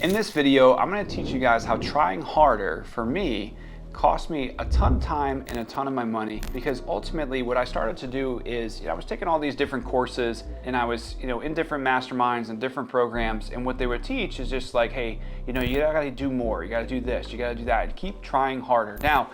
In this video, I'm going to teach you guys how trying harder, for me, cost me a ton of time and a ton of my money, because ultimately what I started to do is, I was taking all these different courses and I was, in different masterminds and different programs, and what they would teach is just like, hey, you gotta do more, you gotta do this, you gotta do that, and keep trying harder. Now,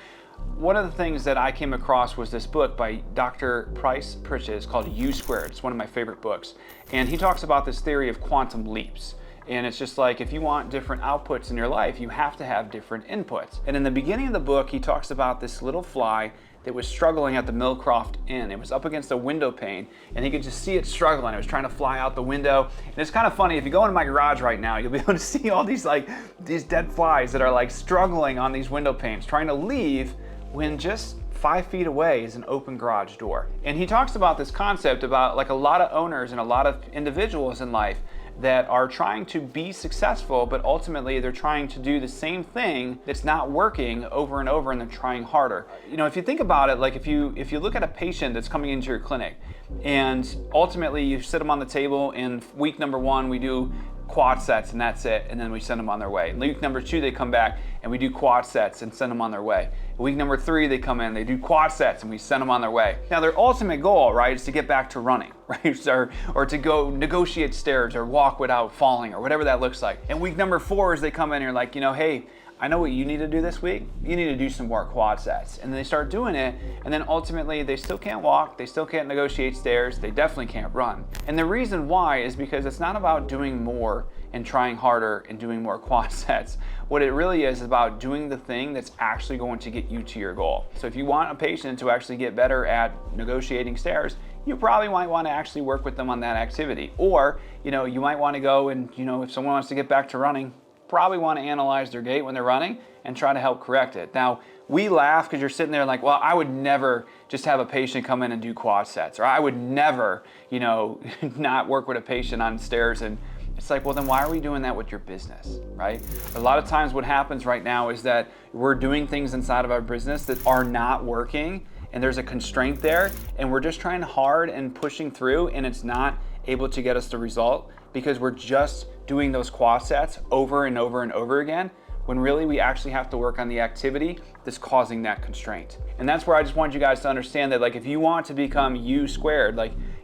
one of the things that I came across was this book by Dr. Pritchett. It's called U Squared. It's one of my favorite books. And he talks about this theory of quantum leaps. And it's just like, if you want different outputs in your life, you have to have different inputs. And in the beginning of the book, he talks about this little fly that was struggling at the Millcroft Inn. It was up against a window pane, and he could just see it struggling. It was trying to fly out the window. And it's kind of funny, if you go into my garage right now, you'll be able to see all these dead flies that are struggling on these window panes, trying to leave when just 5 feet away is an open garage door. And he talks about this concept about a lot of owners and a lot of individuals in life that are trying to be successful, but ultimately they're trying to do the same thing that's not working over and over, and they're trying harder. If you think about it, if you look at a patient that's coming into your clinic, and ultimately you sit them on the table, in week number 1 we do quad sets and that's it, and then we send them on their way. In week number 2 they come back and we do quad sets and send them on their way. Week number 3 they come in, they do quad sets and we send them on their way. Now their ultimate goal, right, is to get back to running, right, or to go negotiate stairs or walk without falling or whatever that looks like. And week number 4 is they come in and you're like, hey, I know what you need to do this week. You need to do some more quad sets. And then they start doing it, and then ultimately they still can't walk, they still can't negotiate stairs, they definitely can't run. And the reason why is because it's not about doing more and trying harder and doing more quad sets. What it really is about doing the thing that's actually going to get you to your goal. So if you want a patient to actually get better at negotiating stairs, you probably might want to actually work with them on that activity. Or, you might want to go and, if someone wants to get back to running, probably want to analyze their gait when they're running and try to help correct it. Now, we laugh because you're sitting there like, well, I would never just have a patient come in and do quad sets, or I would never, not work with a patient on stairs. And it's like, well, then why are we doing that with your business, right? A lot of times what happens right now is that we're doing things inside of our business that are not working, and there's a constraint there, and we're just trying hard and pushing through, and it's not able to get us the result because we're just doing those quad sets over and over and over again, when really we actually have to work on the activity that's causing that constraint. And that's where I just want you guys to understand that, if you want to become U squared,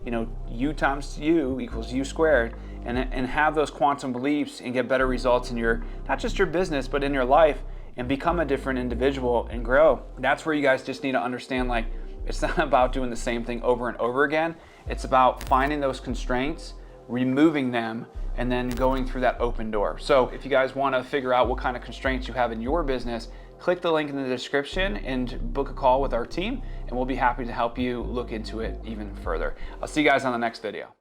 U times U equals U squared, and have those quantum beliefs and get better results in your, not just your business, but in your life, and become a different individual and grow. That's where you guys just need to understand, it's not about doing the same thing over and over again. It's about finding those constraints, removing them, and then going through that open door. So if you guys want to figure out what kind of constraints you have in your business, click the link in the description and book a call with our team, and we'll be happy to help you look into it even further. I'll see you guys on the next video.